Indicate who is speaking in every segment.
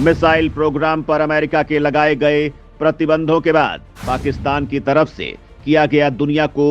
Speaker 1: Missile programme पर America के लगाए गए प्रतिबंधों के बाद पाकिस्तान की तरफ से किया गया दुनिया को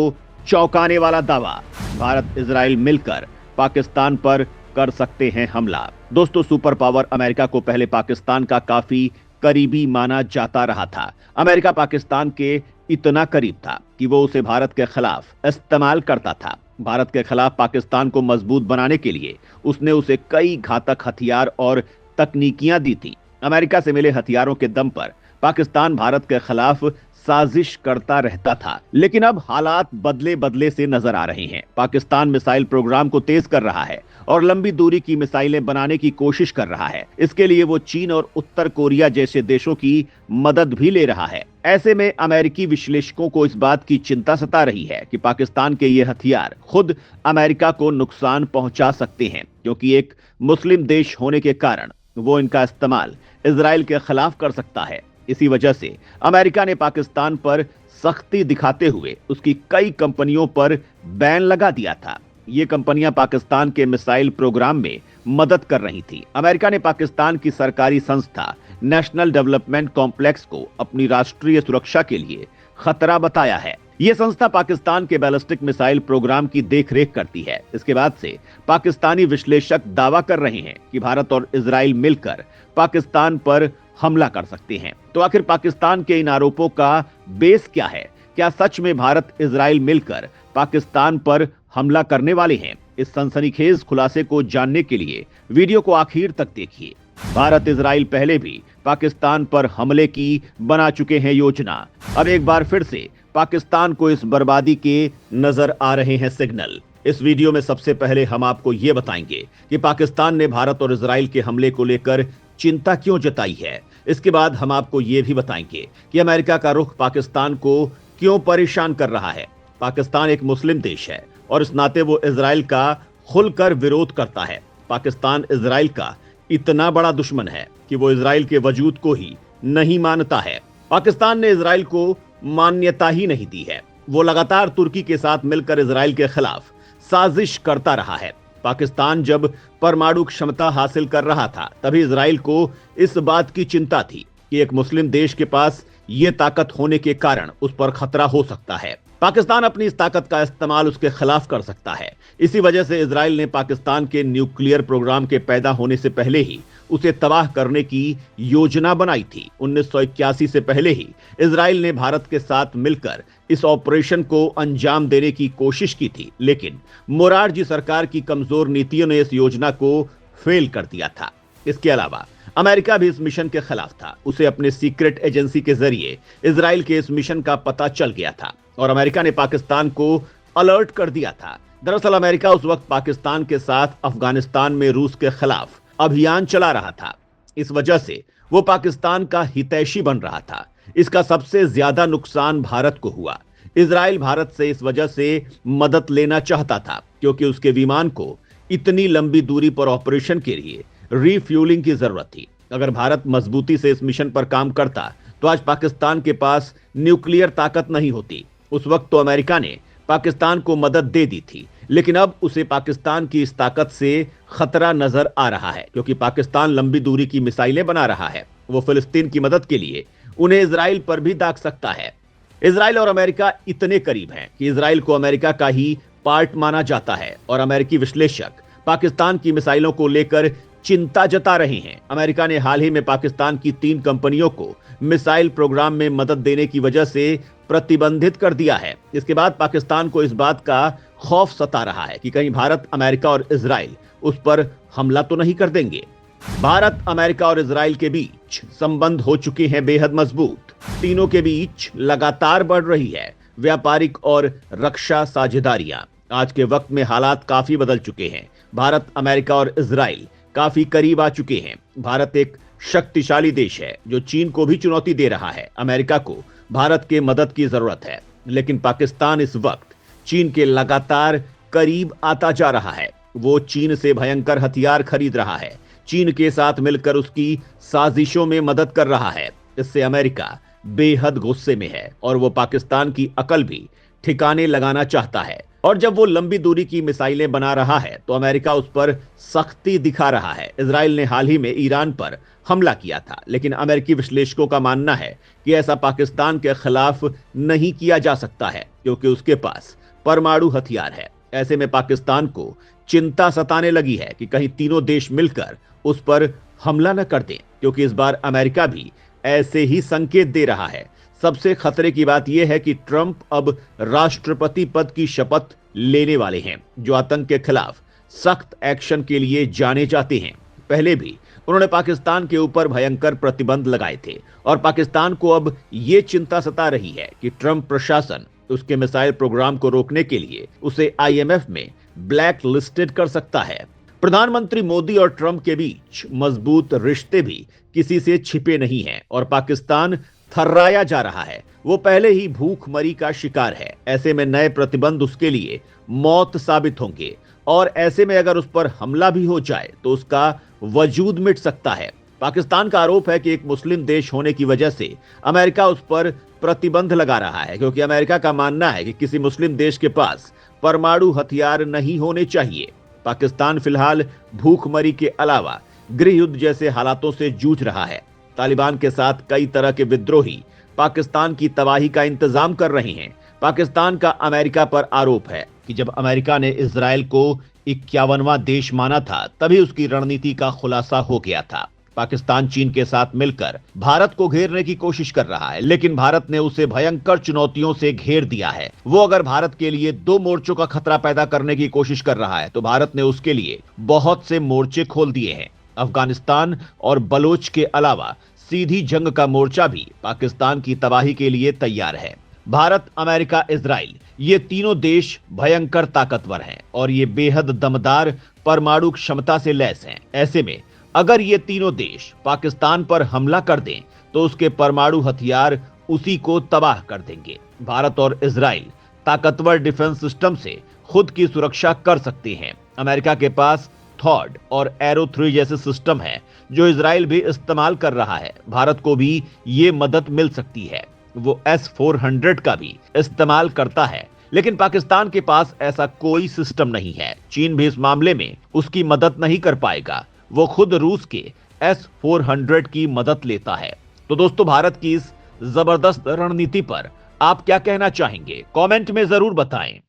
Speaker 1: चौंकाने वाला दावा। भारत इजराइल मिलकर पाकिस्तान पर कर सकते हैं हमला। दोस्तों, सुपर पावर अमेरिका को पहले पाकिस्तान का काफी करीबी माना जाता रहा था। अमेरिका पाकिस्तान के इतना करीब था कि वो उसे भारत के खिलाफ इस्तेमाल करता था। भारत के खिलाफ पाकिस्तान को मजबूत बनाने के लिए उसने उसे कई घातक हथियार और तकनीकियां दी थी। अमेरिका से मिले हथियारों के दम पर पाकिस्तान भारत के खिलाफ साजिश करता रहता था, लेकिन अब हालात बदले बदले से नजर आ रहे हैं। पाकिस्तान मिसाइल प्रोग्राम को तेज कर रहा है और लंबी दूरी की मिसाइलें बनाने की कोशिश कर रहा है। इसके लिए वो चीन और उत्तर कोरिया जैसे देशों की मदद भी ले रहा है। ऐसे में अमेरिकी विश्लेषकों को इस बात की चिंता सता रही है कि पाकिस्तान के ये हथियार खुद अमेरिका को नुकसान पहुंचा सकते हैं, क्योंकि एक मुस्लिम देश होने के कारण वो इनका इस्तेमाल इजराइल के खिलाफ कर सकता है। इसी वजह से अमेरिका ने पाकिस्तान पर सख्ती दिखाते हुए उसकी कई कंपनियों पर बैन लगा दिया था। ये कंपनियां पाकिस्तान के मिसाइल प्रोग्राम में मदद कर रही थी। अमेरिका ने पाकिस्तान की सरकारी संस्था नेशनल डेवलपमेंट कॉम्प्लेक्स को अपनी राष्ट्रीय सुरक्षा के लिए खतरा बताया है। यह संस्था पाकिस्तान के बैलिस्टिक मिसाइल प्रोग्राम की देखरेख करती है। इसके बाद से पाकिस्तानी विश्लेषक दावा कर रहे हैं कि भारत और इजराइल मिलकर पाकिस्तान पर हमला कर सकते हैं। तो आखिर पाकिस्तान के इन आरोपों का बेस क्या है? क्या सच में भारत इजराइल मिलकर पाकिस्तान पर हमला करने वाले हैं? इस सनसनीखेज खुलासे को जानने के लिए वीडियो को आखिर तक देखिए। भारत इजराइल पहले भी पाकिस्तान पर हमले की बना चुके हैं योजना। अब एक बार फिर से पाकिस्तान को इस बर्बादी के नजर आ रहे हैं सिग्नल। इस वीडियो में सबसे पहले हम आपको ये बताएंगे कि पाकिस्तान ने भारत और इजराइल के हमले को लेकर चिंता क्यों जताई है। इसके बाद हम आपको ये भी बताएंगे कि अमेरिका का रुख पाकिस्तान को क्यों परेशान कर रहा है। पाकिस्तान एक मुस्लिम देश है और इस नाते वो इजराइल का खुलकर विरोध करता है। पाकिस्तान इजराइल का इतना बड़ा दुश्मन है कि वो इजराइल के वजूद को ही नहीं मानता है। पाकिस्तान ने इजराइल को मान्यता ही नहीं दी है। वो लगातार तुर्की के साथ मिलकर इजराइल के खिलाफ साजिश करता रहा है। पाकिस्तान जब परमाणु क्षमता हासिल कर रहा था, तभी इजराइल को इस बात की चिंता थी कि एक मुस्लिम देश के पास ये ताकत होने के कारण उस पर खतरा हो सकता है। पाकिस्तान अपनी इस ताकत का इस्तेमाल उसके खिलाफ कर सकता है। इसी वजह से इजराइल ने पाकिस्तान के न्यूक्लियर प्रोग्राम के पैदा होने से पहले ही उसे तबाह करने की योजना बनाई थी। 1981 से पहले ही इजराइल ने भारत के साथ मिलकर इस ऑपरेशन को अंजाम देने की कोशिश की थी, लेकिन मोरारजी सरकार की कमजोर नीतियों ने इस योजना को फेल कर दिया था। इसके अलावा अमेरिका भी इस मिशन के खिलाफ था। उसे अपने सीक्रेट एजेंसी के जरिए इजराइल के इस मिशन का पता चल गया था और अमेरिका ने पाकिस्तान को अलर्ट कर दिया था। दरअसल अमेरिका उस वक्त पाकिस्तान के साथ अफगानिस्तान में रूस के खिलाफ अभियान चला रहा था। इस वजह से वो पाकिस्तान का हितैषी बन रहा था। इसका सबसे ज्यादा नुकसान भारत को हुआ। इजराइल भारत से इस वजह से मदद लेना चाहता था क्योंकि उसके विमान को इतनी लंबी दूरी पर ऑपरेशन के लिए रिफ्यूलिंग की जरूरत थी। अगर भारत मजबूती से इस मिशन पर काम करता तो आज पाकिस्तान के पास न्यूक्लियर ताकत नहीं होती। उस वक्त तो अमेरिका ने पाकिस्तान को मदद दे दी थी, लेकिन अब उसे पाकिस्तान की इस ताकत से खतरा नजर आ रहा है क्योंकि पाकिस्तान लंबी दूरी की मिसाइलें बना रहा है। वो फिलिस्तीन की मदद के लिए उन्हें इजराइल पर भी दाग सकता है। इजराइल और अमेरिका इतने करीब हैं कि इजराइल को अमेरिका का ही पार्ट माना जाता है और अमेरिकी विश्लेषक पाकिस्तान की मिसाइलों को लेकर चिंता जता रहे हैं। अमेरिका ने हाल ही में पाकिस्तान की 3 कंपनियों को मिसाइल प्रोग्राम में मदद देने की वजह से प्रतिबंधित कर दिया है। इसके बाद पाकिस्तान को इस बात का खौफ सता रहा है कि कहीं भारत, अमेरिका और इजराइल उस पर हमला तो नहीं कर देंगे। भारत, अमेरिका और इजराइल के बीच संबंध हो चुके हैं बेहद मजबूत। तीनों के बीच लगातार बढ़ रही है व्यापारिक और रक्षा साझेदारियां। आज के वक्त में हालात काफी बदल चुके हैं। भारत, अमेरिका और इजराइल काफी करीब आ चुके हैं। भारत एक शक्तिशाली देश है जो चीन को भी चुनौती दे रहा है। अमेरिका को भारत के मदद की जरूरत है, लेकिन पाकिस्तान इस वक्त चीन के लगातार करीब आता जा रहा है। वो चीन से भयंकर हथियार खरीद रहा है, चीन के साथ मिलकर उसकी साजिशों में मदद कर रहा है। इससे अमेरिका बेहद गुस्से में है और वो पाकिस्तान की अकल भी ठिकाने लगाना चाहता है। और जब वो लंबी दूरी की मिसाइलें बना रहा है तो अमेरिका उस पर सख्ती दिखा रहा है। इजराइल ने हाल ही में ईरान पर हमला किया था, लेकिन अमेरिकी विश्लेषकों का मानना है कि ऐसा पाकिस्तान के खिलाफ नहीं किया जा सकता है, क्योंकि उसके पास परमाणु हथियार है। ऐसे में पाकिस्तान को चिंता सताने लगी है कि कहीं तीनों देश मिलकर उस पर हमला न कर दें, क्योंकि इस बार अमेरिका भी ऐसे ही संकेत दे रहा है। सबसे खतरे की बात यह है कि ट्रंप अब राष्ट्रपति पद की शपथ लेने वाले हैं, जो आतंक के खिलाफ सख्त एक्शन के लिए जाने जाते हैं। पहले भी उन्होंने पाकिस्तान के ऊपर भयंकर प्रतिबंध लगाए थे और पाकिस्तान को अब यह चिंता सता रही है कि ट्रंप प्रशासन उसके मिसाइल प्रोग्राम को रोकने के लिए उसे आईएमएफ में ब्लैक लिस्टेड कर सकता है। प्रधानमंत्री मोदी और ट्रंप के बीच मजबूत रिश्ते भी किसी से छिपे नहीं हैं और पाकिस्तान थर्राया जा रहा है। वो पहले ही भूखमरी का शिकार है। ऐसे में नए प्रतिबंध उसके लिए मौत साबित होंगे और ऐसे में अगर उस पर हमला भी हो जाए तो उसका वजूद मिट सकता है। पाकिस्तान का आरोप है कि एक मुस्लिम देश होने की वजह से अमेरिका उस पर प्रतिबंध लगा रहा है, क्योंकि अमेरिका का मानना है कि किसी मुस्लिम देश के पास परमाणु हथियार नहीं होने चाहिए। पाकिस्तान फिलहाल भूखमरी के अलावा गृह युद्ध जैसे हालातों से जूझ रहा है। तालिबान के साथ कई तरह के विद्रोही पाकिस्तान की तबाही का इंतजाम कर रहे हैं। पाकिस्तान का अमेरिका पर आरोप है कि जब अमेरिका ने इजराइल को 51वां देश माना था, तभी उसकी रणनीति का खुलासा हो गया था। पाकिस्तान चीन के साथ मिलकर भारत को घेरने की कोशिश कर रहा है, लेकिन भारत ने उसे भयंकर चुनौतियों से घेर दिया है। वो अगर भारत के लिए 2 मोर्चों का खतरा पैदा करने की कोशिश कर रहा है तो भारत ने उसके लिए बहुत से मोर्चे खोल दिए हैं। अफगानिस्तान और बलोच के अलावा सीधी जंग का मोर्चा भी पाकिस्तान की तबाही के लिए तैयार है। भारत, अमेरिका, इजराइल, ये तीनों देश भयंकर ताकतवर हैं और ये बेहद दमदार परमाणु क्षमता से लैस हैं। ऐसे में अगर ये तीनों देश पाकिस्तान पर हमला कर दें तो उसके परमाणु हथियार उसी को तबाह कर देंगे। भारत और इजराइल ताकतवर डिफेंस सिस्टम से खुद की सुरक्षा कर सकते हैं। अमेरिका के पास थॉड और एरो 3 जैसे सिस्टम है जो इजराइल भी इस्तेमाल कर रहा है। भारत को भी ये मदद मिल सकती है। वो S-400 का भी इस्तेमाल करता है, लेकिन पाकिस्तान के पास ऐसा कोई सिस्टम नहीं है। चीन भी इस मामले में उसकी मदद नहीं कर पाएगा। वो खुद रूस के S-400 की मदद लेता है। तो दोस्तों, भारत की इस जबरदस्त रणनीति पर आप क्या कहना चाहेंगे? कमेंट में जरूर बताएं।